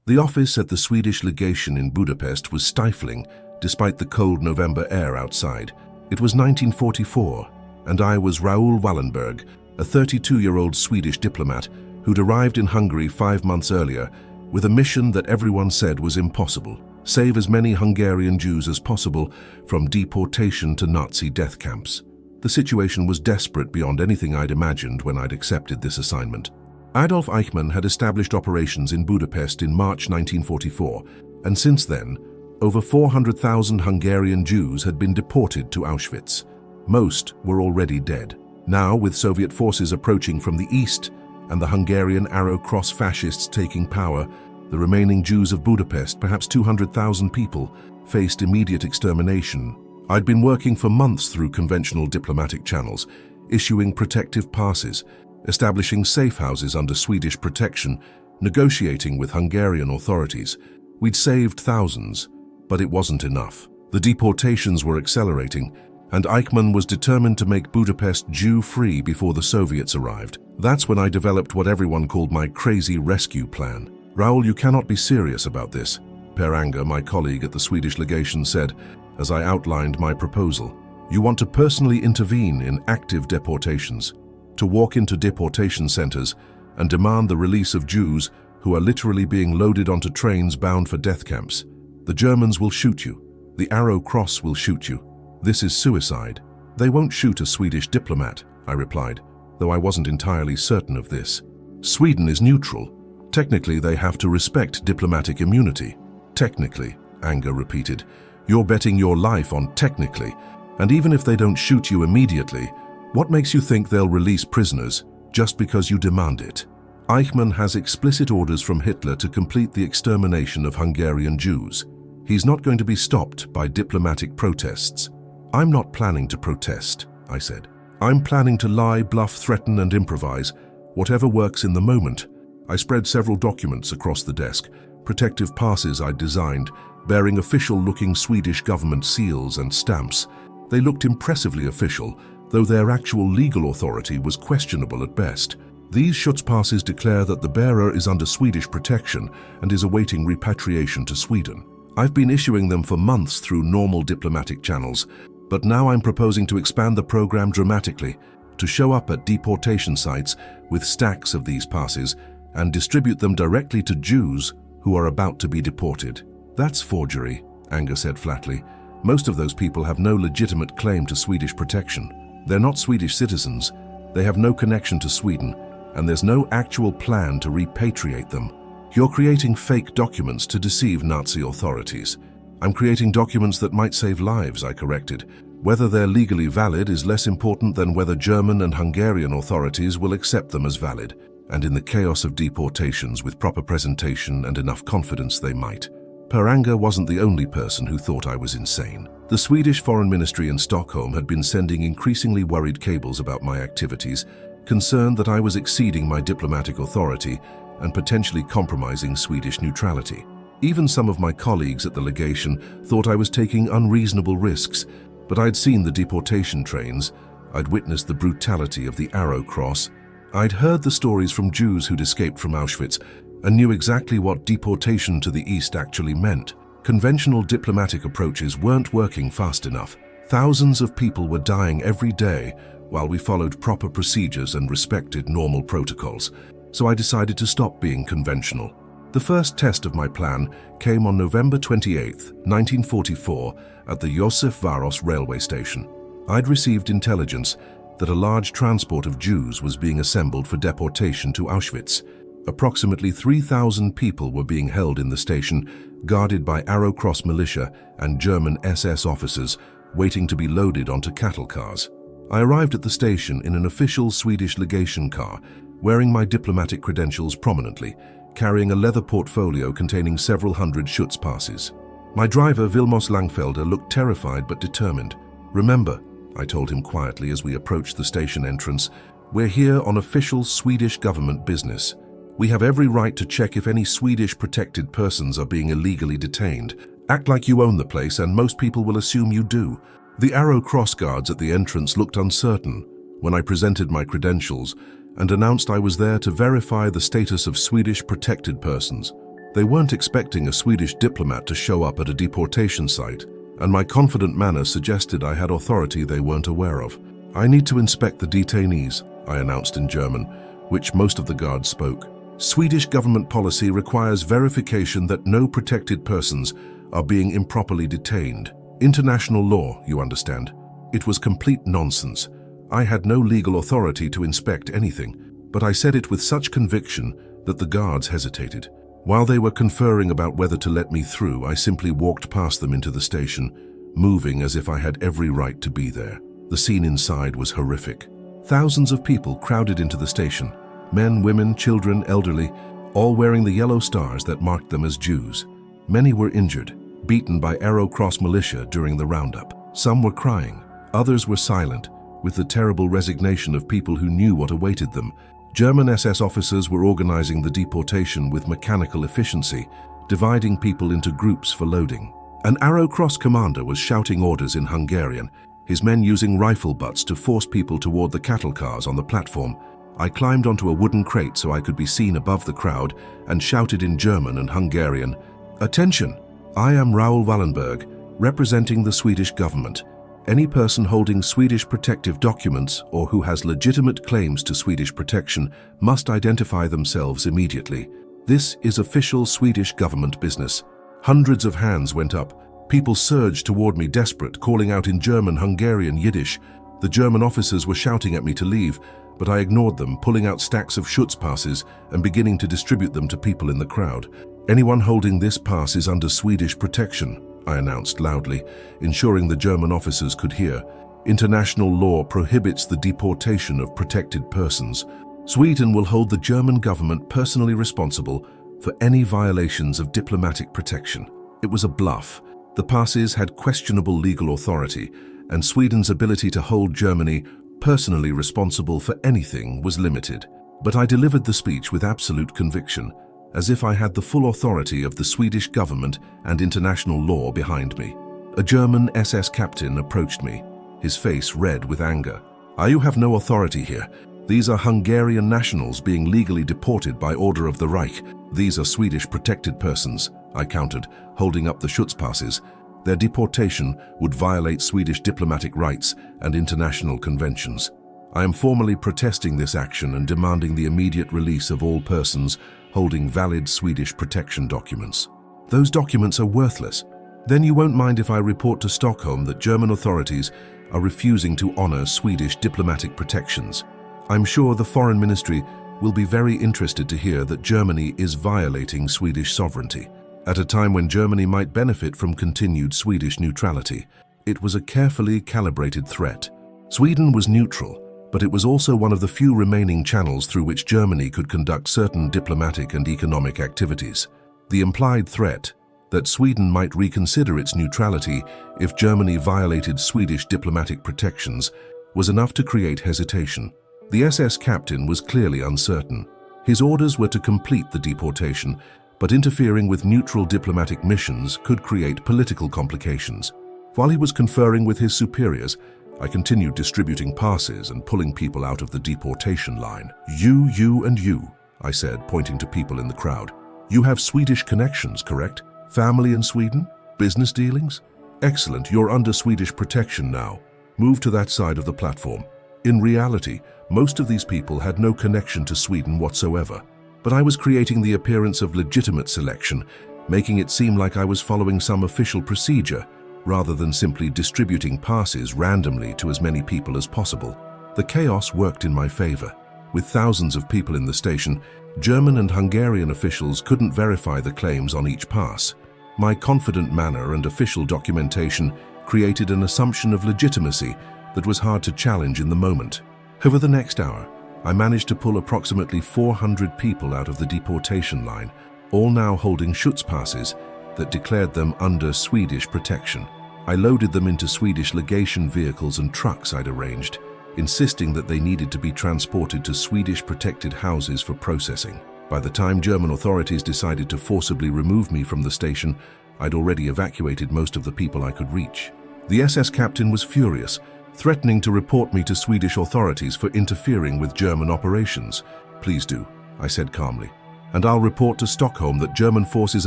The office at the Swedish legation in Budapest was stifling, despite the cold November air outside. It was 1944, and I was Raoul Wallenberg, a 32-year-old Swedish diplomat who'd arrived in Hungary 5 months earlier with a mission that everyone said was impossible: save as many Hungarian Jews as possible from deportation to Nazi death camps. The situation was desperate beyond anything I'd imagined when I'd accepted this assignment. Adolf Eichmann had established operations in Budapest in March 1944, and since then, over 400,000 Hungarian Jews had been deported to Auschwitz. Most were already dead. Now, with Soviet forces approaching from the east and the Hungarian Arrow Cross fascists taking power, the remaining Jews of Budapest, perhaps 200,000 people, faced immediate extermination. I'd been working for months through conventional diplomatic channels, issuing protective passes, establishing safe houses under Swedish protection, negotiating with Hungarian authorities. We'd saved thousands, but it wasn't enough. The deportations were accelerating, and Eichmann was determined to make Budapest Jew-free before the Soviets arrived. That's when I developed what everyone called my crazy rescue plan. "Raoul, you cannot be serious about this," Per Anger, my colleague at the Swedish legation, said as I outlined my proposal. "You want to personally intervene in active deportations, to walk into deportation centers and demand the release of Jews who are literally being loaded onto trains bound for death camps. The Germans will shoot you. The Arrow Cross will shoot you. This is suicide." "They won't shoot a Swedish diplomat," I replied, though I wasn't entirely certain of this. "Sweden is neutral. Technically, they have to respect diplomatic immunity." "Technically," Anger repeated. "You're betting your life on technically. And even if they don't shoot you immediately, what makes you think they'll release prisoners just because you demand it?" Eichmann has explicit orders from Hitler to complete the extermination of Hungarian Jews. He's not going to be stopped by diplomatic protests. "I'm not planning to protest," I said. "I'm planning to lie, bluff, threaten, and improvise, whatever works in the moment." I spread several documents across the desk, protective passes I'd designed, bearing official-looking Swedish government seals and stamps. They looked impressively official, though their actual legal authority was questionable at best. These Schutz-Passes declare that the bearer is under Swedish protection and is awaiting repatriation to Sweden. I've been issuing them for months through normal diplomatic channels, but now I'm proposing to expand the program dramatically, to show up at deportation sites with stacks of these passes and distribute them directly to Jews who are about to be deported. "That's forgery," Anger said flatly. "Most of those people have no legitimate claim to Swedish protection. They're not Swedish citizens, they have no connection to Sweden, and there's no actual plan to repatriate them. You're creating fake documents to deceive Nazi authorities." "I'm creating documents that might save lives," I corrected. "Whether they're legally valid is less important than whether German and Hungarian authorities will accept them as valid. And in the chaos of deportations, with proper presentation and enough confidence, they might." Per Anger wasn't the only person who thought I was insane. The Swedish Foreign Ministry in Stockholm had been sending increasingly worried cables about my activities, concerned that I was exceeding my diplomatic authority and potentially compromising Swedish neutrality. Even some of my colleagues at the legation thought I was taking unreasonable risks, but I'd seen the deportation trains, I'd witnessed the brutality of the Arrow Cross, I'd heard the stories from Jews who'd escaped from Auschwitz, and knew exactly what deportation to the east actually meant. Conventional diplomatic approaches weren't working fast enough. Thousands of people were dying every day while we followed proper procedures and respected normal protocols, so I decided to stop being conventional. The first test of my plan came on November 28, 1944, at the Josef Varos railway station. I'd received intelligence that a large transport of Jews was being assembled for deportation to Auschwitz. Approximately 3,000 people were being held in the station, guarded by Arrow Cross militia and German SS officers, waiting to be loaded onto cattle cars. I arrived at the station in an official Swedish legation car, wearing my diplomatic credentials prominently, carrying a leather portfolio containing several hundred Schutz-Passes. My driver, Vilmos Langfelder, looked terrified but determined. "Remember," I told him quietly as we approached the station entrance, "we're here on official Swedish government business. We have every right to check if any Swedish protected persons are being illegally detained. Act like you own the place and most people will assume you do." The Arrow Cross guards at the entrance looked uncertain when I presented my credentials and announced I was there to verify the status of Swedish protected persons. They weren't expecting a Swedish diplomat to show up at a deportation site, and my confident manner suggested I had authority they weren't aware of. "I need to inspect the detainees," I announced in German, which most of the guards spoke. "Swedish government policy requires verification that no protected persons are being improperly detained. International law, you understand." It was complete nonsense. I had no legal authority to inspect anything, but I said it with such conviction that the guards hesitated. While they were conferring about whether to let me through, I simply walked past them into the station, moving as if I had every right to be there. The scene inside was horrific. Thousands of people crowded into the station. Men, women, children, elderly, all wearing the yellow stars that marked them as Jews. Many were injured, beaten by Arrow Cross militia during the roundup. Some were crying, others were silent, with the terrible resignation of people who knew what awaited them. German SS officers were organizing the deportation with mechanical efficiency, dividing people into groups for loading. An Arrow Cross commander was shouting orders in Hungarian, his men using rifle butts to force people toward the cattle cars on the platform. I climbed onto a wooden crate so I could be seen above the crowd and shouted in German and Hungarian, "Attention! I am Raoul Wallenberg, representing the Swedish government. Any person holding Swedish protective documents or who has legitimate claims to Swedish protection must identify themselves immediately. This is official Swedish government business." Hundreds of hands went up. People surged toward me desperate, calling out in German, Hungarian, Yiddish. The German officers were shouting at me to leave, but I ignored them, pulling out stacks of Schutz-Passes and beginning to distribute them to people in the crowd. "Anyone holding this pass is under Swedish protection," I announced loudly, ensuring the German officers could hear. "International law prohibits the deportation of protected persons. Sweden will hold the German government personally responsible for any violations of diplomatic protection." It was a bluff. The passes had questionable legal authority, and Sweden's ability to hold Germany personally responsible for anything was limited. But I delivered the speech with absolute conviction, as if I had the full authority of the Swedish government and international law behind me. A German SS captain approached me, his face red with anger. "You have no authority here. These are Hungarian nationals being legally deported by order of the Reich. These are Swedish protected persons," I countered, holding up the Schutz-Passes. "Their deportation would violate Swedish diplomatic rights and international conventions. I am formally protesting this action and demanding the immediate release of all persons holding valid Swedish protection documents." "Those documents are worthless. Then you won't mind if I report to Stockholm that German authorities are refusing to honor Swedish diplomatic protections. I'm sure the Foreign Ministry will be very interested to hear that Germany is violating Swedish sovereignty, at a time when Germany might benefit from continued Swedish neutrality." It was a carefully calibrated threat. Sweden was neutral, but it was also one of the few remaining channels through which Germany could conduct certain diplomatic and economic activities. The implied threat that Sweden might reconsider its neutrality if Germany violated Swedish diplomatic protections was enough to create hesitation. The SS captain was clearly uncertain. His orders were to complete the deportation, but interfering with neutral diplomatic missions could create political complications. While he was conferring with his superiors, I continued distributing passes and pulling people out of the deportation line. You, and you," I said, pointing to people in the crowd. "You have Swedish connections, correct? Family in Sweden? Business dealings? Excellent, you're under Swedish protection now. Move to that side of the platform." In reality, most of these people had no connection to Sweden whatsoever, but I was creating the appearance of legitimate selection, making it seem like I was following some official procedure, rather than simply distributing passes randomly to as many people as possible. The chaos worked in my favor. With thousands of people in the station, German and Hungarian officials couldn't verify the claims on each pass. My confident manner and official documentation created an assumption of legitimacy that was hard to challenge in the moment. Over the next hour, I managed to pull approximately 400 people out of the deportation line, all now holding Schutz-Passes that declared them under Swedish protection. I loaded them into Swedish legation vehicles and trucks I'd arranged, insisting that they needed to be transported to Swedish protected houses for processing. By the time German authorities decided to forcibly remove me from the station, I'd already evacuated most of the people I could reach. The SS captain was furious, threatening to report me to Swedish authorities for interfering with German operations. "Please do," I said calmly. and I'll report to Stockholm that German forces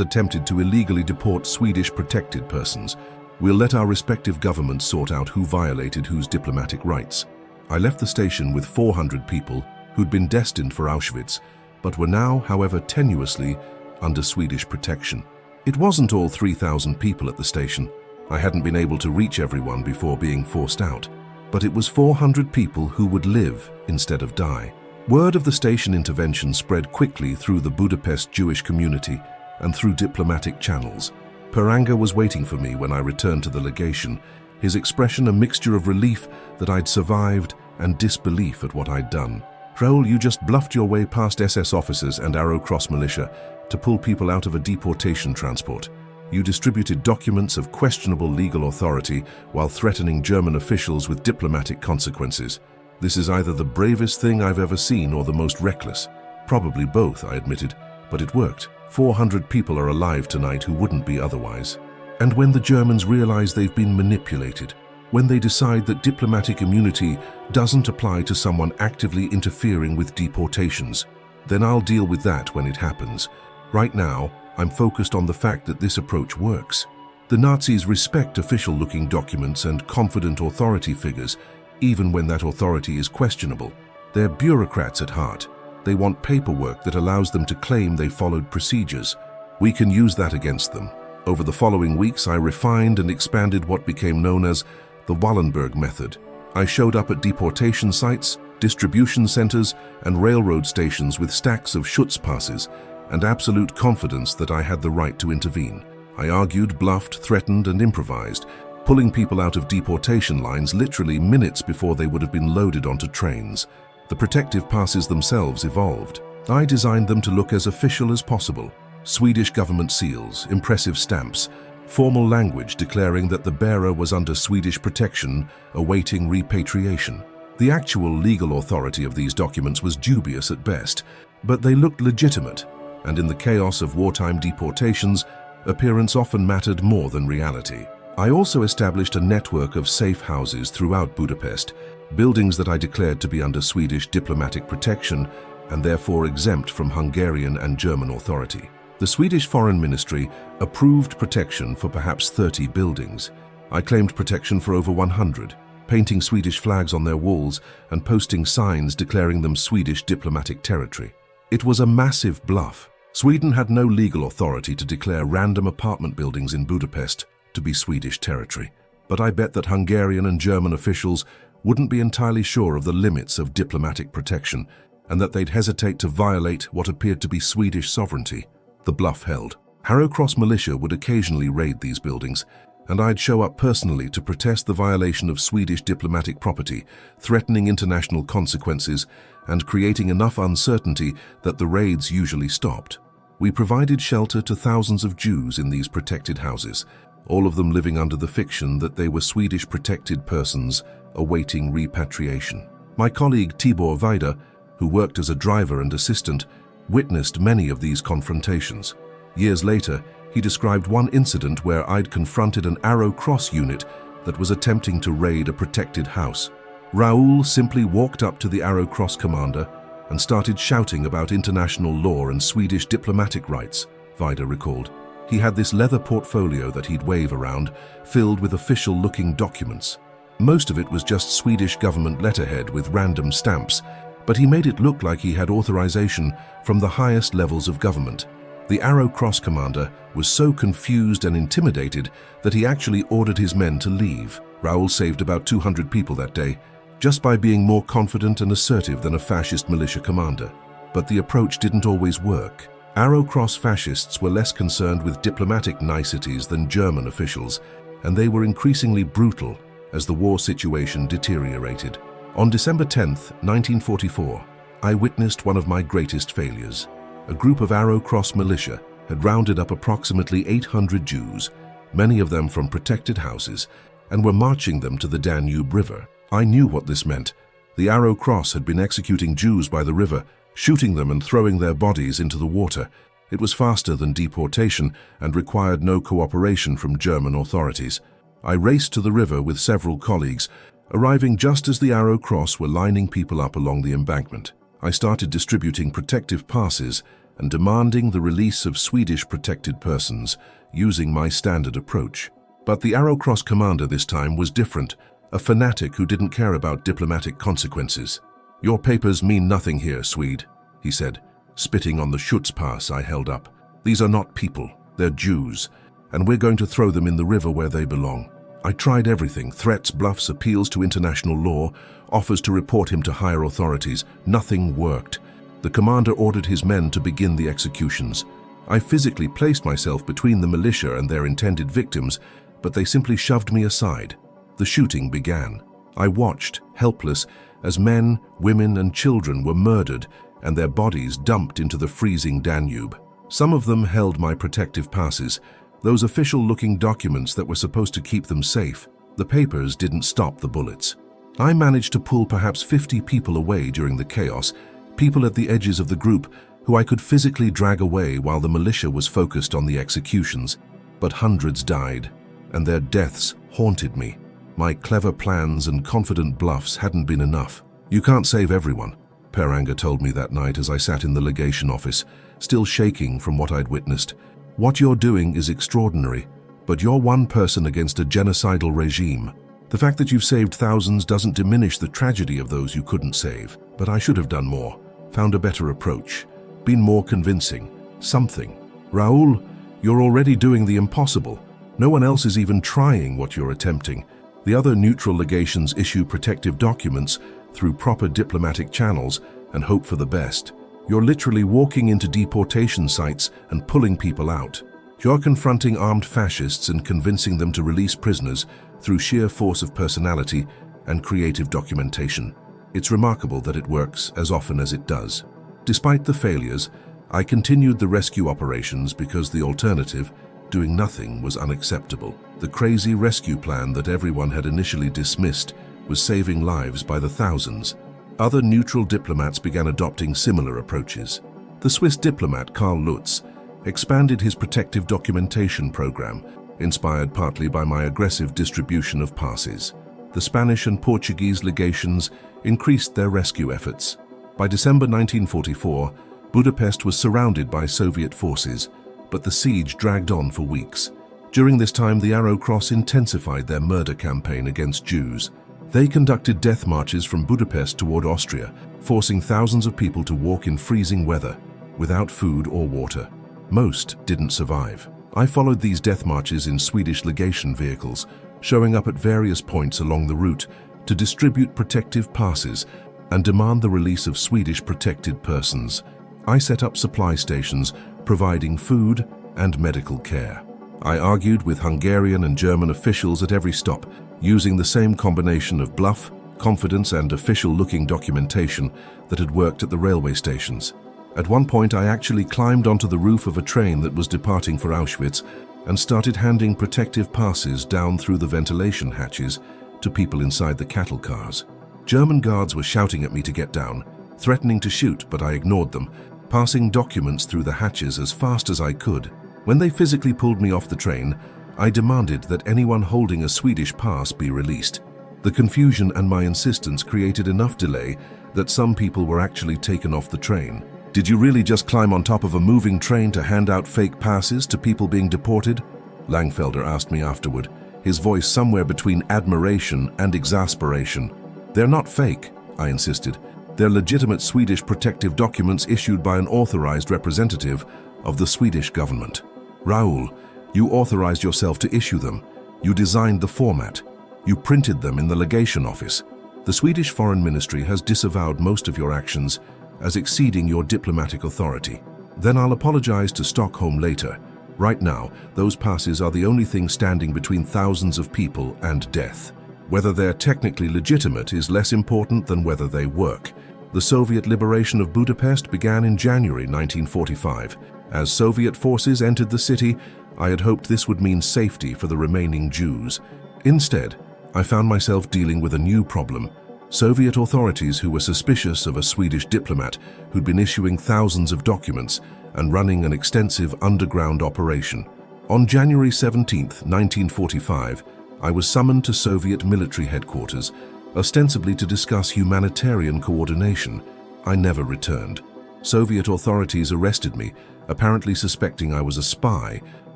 attempted to illegally deport Swedish protected persons. We'll let our respective governments sort out who violated whose diplomatic rights. I left the station with 400 people who'd been destined for Auschwitz, but were now, however tenuously, under Swedish protection. It wasn't all 3,000 people at the station. I hadn't been able to reach everyone before being forced out, but it was 400 people who would live instead of die. Word of the station intervention spread quickly through the Budapest Jewish community and through diplomatic channels. Peranga was waiting for me when I returned to the legation, his expression a mixture of relief that I'd survived and disbelief at what I'd done. Raoul, you just bluffed your way past SS officers and Arrow Cross militia to pull people out of a deportation transport. You distributed documents of questionable legal authority while threatening German officials with diplomatic consequences. This is either the bravest thing I've ever seen or the most reckless. Probably both, I admitted, but it worked. 400 people are alive tonight who wouldn't be otherwise. And when the Germans realize they've been manipulated, when they decide that diplomatic immunity doesn't apply to someone actively interfering with deportations, then I'll deal with that when it happens. Right now, I'm focused on the fact that this approach works. The Nazis respect official-looking documents and confident authority figures, even when that authority is questionable. They're bureaucrats at heart. They want paperwork that allows them to claim they followed procedures. We can use that against them. Over the following weeks, I refined and expanded what became known as the Wallenberg method. I showed up at deportation sites, distribution centers, and railroad stations with stacks of Schutz-Passes and absolute confidence that I had the right to intervene. I argued, bluffed, threatened, and improvised, pulling people out of deportation lines literally minutes before they would have been loaded onto trains. The protective passes themselves evolved. I designed them to look as official as possible. Swedish government seals, impressive stamps, formal language declaring that the bearer was under Swedish protection, awaiting repatriation. The actual legal authority of these documents was dubious at best, but they looked legitimate, and in the chaos of wartime deportations, appearance often mattered more than reality. I also established a network of safe houses throughout Budapest, buildings that I declared to be under Swedish diplomatic protection and therefore exempt from Hungarian and German authority. The Swedish Foreign Ministry approved protection for perhaps 30 buildings. I claimed protection for over 100, painting Swedish flags on their walls and posting signs declaring them Swedish diplomatic territory. It was a massive bluff. Sweden had no legal authority to declare random apartment buildings in Budapest to be Swedish territory, but I bet that Hungarian and German officials wouldn't be entirely sure of the limits of diplomatic protection and that they'd hesitate to violate what appeared to be Swedish sovereignty. The bluff held. Arrow Cross militia would occasionally raid these buildings, and I'd show up personally to protest the violation of Swedish diplomatic property, threatening international consequences and creating enough uncertainty that the raids usually stopped. We provided shelter to thousands of Jews in these protected houses, all of them living under the fiction that they were Swedish protected persons awaiting repatriation. My colleague Tibor Vaida, who worked as a driver and assistant, witnessed many of these confrontations. Years later, he described one incident where I'd confronted an Arrow Cross unit that was attempting to raid a protected house. Raoul simply walked up to the Arrow Cross commander and started shouting about international law and Swedish diplomatic rights, Vaida recalled. He had this leather portfolio that he'd wave around, filled with official-looking documents. Most of it was just Swedish government letterhead with random stamps, but he made it look like he had authorization from the highest levels of government. The Arrow Cross commander was so confused and intimidated that he actually ordered his men to leave. Raoul saved about 200 people that day, just by being more confident and assertive than a fascist militia commander. But the approach didn't always work. Arrow Cross fascists were less concerned with diplomatic niceties than German officials, and they were increasingly brutal as the war situation deteriorated. On December 10, 1944, I witnessed one of my greatest failures. A group of Arrow Cross militia had rounded up approximately 800 Jews, many of them from protected houses, and were marching them to the Danube River. I knew what this meant. The Arrow Cross had been executing Jews by the river, shooting them and throwing their bodies into the water. It was faster than deportation and required no cooperation from German authorities. I raced to the river with several colleagues, arriving just as the Arrow Cross were lining people up along the embankment. I started distributing protective passes and demanding the release of Swedish protected persons, using my standard approach. But the Arrow Cross commander this time was different, a fanatic who didn't care about diplomatic consequences. "Your papers mean nothing here, Swede," he said, spitting on the Schutz-Pass I held up. "These are not people, they're Jews, and we're going to throw them in the river where they belong." I tried everything: threats, bluffs, appeals to international law, offers to report him to higher authorities. Nothing worked. The commander ordered his men to begin the executions. I physically placed myself between the militia and their intended victims, but they simply shoved me aside. The shooting began. I watched, helpless, as men, women, and children were murdered and their bodies dumped into the freezing Danube. Some of them held my protective passes, those official-looking documents that were supposed to keep them safe. The papers didn't stop the bullets. I managed to pull perhaps 50 people away during the chaos, people at the edges of the group who I could physically drag away while the militia was focused on the executions. But hundreds died, and their deaths haunted me. My clever plans and confident bluffs hadn't been enough. "You can't save everyone," Per Anger told me that night as I sat in the legation office, still shaking from what I'd witnessed. "What you're doing is extraordinary, but you're one person against a genocidal regime. The fact that you've saved thousands doesn't diminish the tragedy of those you couldn't save. But I should have done more, found a better approach, been more convincing, something. Raoul, you're already doing the impossible. No one else is even trying what you're attempting. The other neutral legations issue protective documents through proper diplomatic channels and hope for the best. You're literally walking into deportation sites and pulling people out. You're confronting armed fascists and convincing them to release prisoners through sheer force of personality and creative documentation. It's remarkable that it works as often as it does. Despite the failures, I continued the rescue operations because the alternative, doing nothing, was unacceptable. The crazy rescue plan that everyone had initially dismissed was saving lives by the thousands. Other neutral diplomats began adopting similar approaches. The Swiss diplomat Karl Lutz expanded his protective documentation program, inspired partly by my aggressive distribution of passes. The Spanish and Portuguese legations increased their rescue efforts. By December 1944, Budapest was surrounded by Soviet forces, but the siege dragged on for weeks. During this time, the Arrow Cross intensified their murder campaign against Jews. They conducted death marches from Budapest toward Austria, forcing thousands of people to walk in freezing weather, without food or water. Most didn't survive. I followed these death marches in Swedish legation vehicles, showing up at various points along the route to distribute protective passes and demand the release of Swedish protected persons. I set up supply stations, providing food and medical care. I argued with Hungarian and German officials at every stop, using the same combination of bluff, confidence, and official-looking documentation that had worked at the railway stations. At one point, I actually climbed onto the roof of a train that was departing for Auschwitz and started handing protective passes down through the ventilation hatches to people inside the cattle cars. German guards were shouting at me to get down, threatening to shoot, but I ignored them, passing documents through the hatches as fast as I could. When they physically pulled me off the train, I demanded that anyone holding a Swedish pass be released. The confusion and my insistence created enough delay that some people were actually taken off the train. "Did you really just climb on top of a moving train to hand out fake passes to people being deported?" Langfelder asked me afterward, his voice somewhere between admiration and exasperation. "They're not fake," I insisted. "They're legitimate Swedish protective documents issued by an authorized representative of the Swedish government." "Raoul, you authorized yourself to issue them. You designed the format. You printed them in the legation office. The Swedish Foreign Ministry has disavowed most of your actions as exceeding your diplomatic authority. Then I'll apologize to Stockholm later. Right now, those passes are the only thing standing between thousands of people and death. Whether they're technically legitimate is less important than whether they work." The Soviet liberation of Budapest began in January 1945. As Soviet forces entered the city, I had hoped this would mean safety for the remaining Jews. Instead, I found myself dealing with a new problem: Soviet authorities who were suspicious of a Swedish diplomat who'd been issuing thousands of documents and running an extensive underground operation. On January 17, 1945, I was summoned to Soviet military headquarters, ostensibly to discuss humanitarian coordination. I never returned. Soviet authorities arrested me, apparently suspecting I was a spy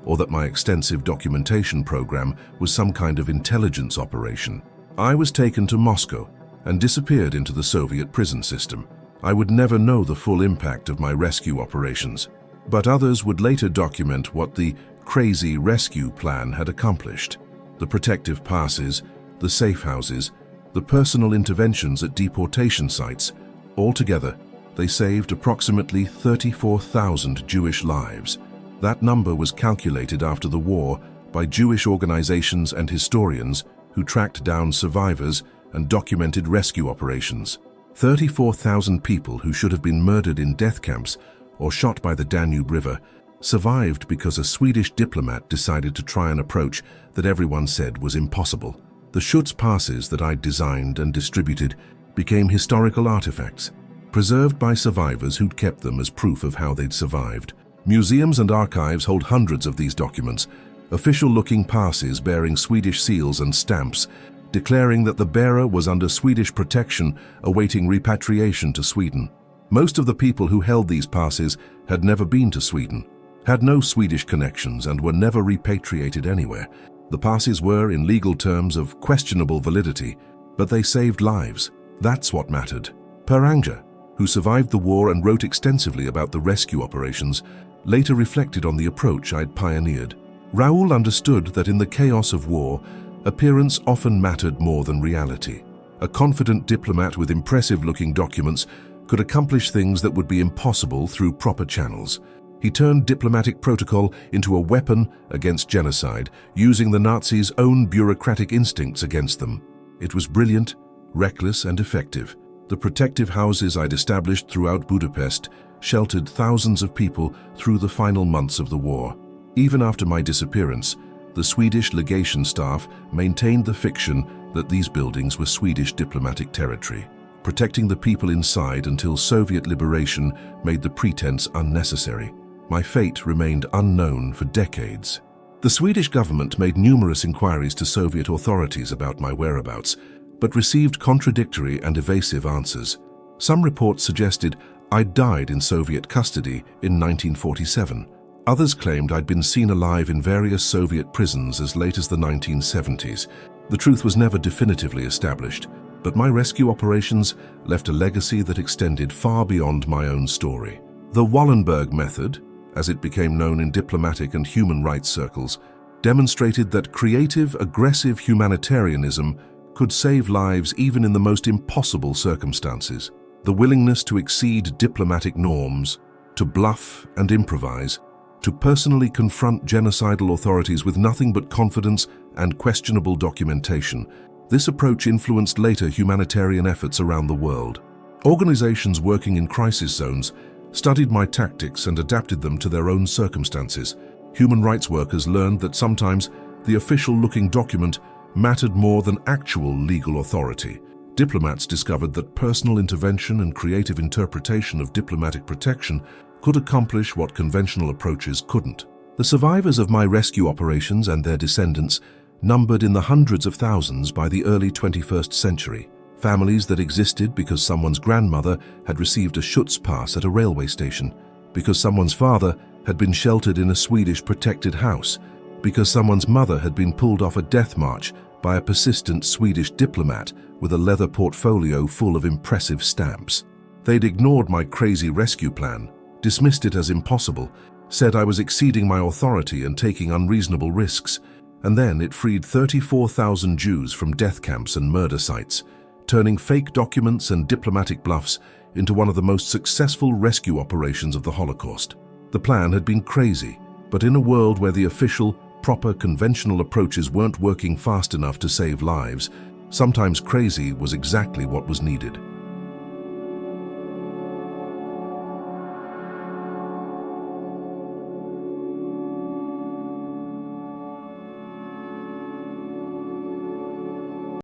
or that my extensive documentation program was some kind of intelligence operation. I was taken to Moscow and disappeared into the Soviet prison system. I would never know the full impact of my rescue operations, but others would later document what the crazy rescue plan had accomplished. The protective passes, the safe houses, the personal interventions at deportation sites, altogether, they saved approximately 34,000 Jewish lives. That number was calculated after the war by Jewish organizations and historians who tracked down survivors and documented rescue operations. 34,000 people who should have been murdered in death camps or shot by the Danube River survived because a Swedish diplomat decided to try an approach that everyone said was impossible. The Schutz-Passes that I'd designed and distributed became historical artifacts, preserved by survivors who'd kept them as proof of how they'd survived. Museums and archives hold hundreds of these documents, official-looking passes bearing Swedish seals and stamps, declaring that the bearer was under Swedish protection awaiting repatriation to Sweden. Most of the people who held these passes had never been to Sweden, had no Swedish connections, and were never repatriated anywhere. The passes were, in legal terms, of questionable validity, but they saved lives. That's what mattered. Per Angja, who survived the war and wrote extensively about the rescue operations, later reflected on the approach I'd pioneered. Raoul understood that in the chaos of war, appearance often mattered more than reality. A confident diplomat with impressive-looking documents could accomplish things that would be impossible through proper channels. He turned diplomatic protocol into a weapon against genocide, using the Nazis' own bureaucratic instincts against them. It was brilliant, reckless, and effective. The protective houses I'd established throughout Budapest sheltered thousands of people through the final months of the war. Even after my disappearance, the Swedish legation staff maintained the fiction that these buildings were Swedish diplomatic territory, protecting the people inside until Soviet liberation made the pretense unnecessary. My fate remained unknown for decades. The Swedish government made numerous inquiries to Soviet authorities about my whereabouts, but received contradictory and evasive answers. Some reports suggested I'd died in Soviet custody in 1947. Others claimed I'd been seen alive in various Soviet prisons as late as the 1970s. The truth was never definitively established, but my rescue operations left a legacy that extended far beyond my own story. The Wallenberg method, as it became known in diplomatic and human rights circles, demonstrated that creative, aggressive humanitarianism could save lives even in the most impossible circumstances. The willingness to exceed diplomatic norms, to bluff and improvise, to personally confront genocidal authorities with nothing but confidence and questionable documentation. This approach influenced later humanitarian efforts around the world. Organizations working in crisis zones studied my tactics and adapted them to their own circumstances. Human rights workers learned that sometimes the official-looking document mattered more than actual legal authority. Diplomats discovered that personal intervention and creative interpretation of diplomatic protection could accomplish what conventional approaches couldn't. The survivors of my rescue operations and their descendants numbered in the hundreds of thousands by the early 21st century. Families that existed because someone's grandmother had received a Schutz-Pass at a railway station, because someone's father had been sheltered in a Swedish protected house, because someone's mother had been pulled off a death march by a persistent Swedish diplomat with a leather portfolio full of impressive stamps. They'd ignored my crazy rescue plan, dismissed it as impossible, said I was exceeding my authority and taking unreasonable risks, and then it freed 34,000 Jews from death camps and murder sites, turning fake documents and diplomatic bluffs into one of the most successful rescue operations of the Holocaust. The plan had been crazy, but in a world where the official, proper, conventional approaches weren't working fast enough to save lives, sometimes crazy was exactly what was needed.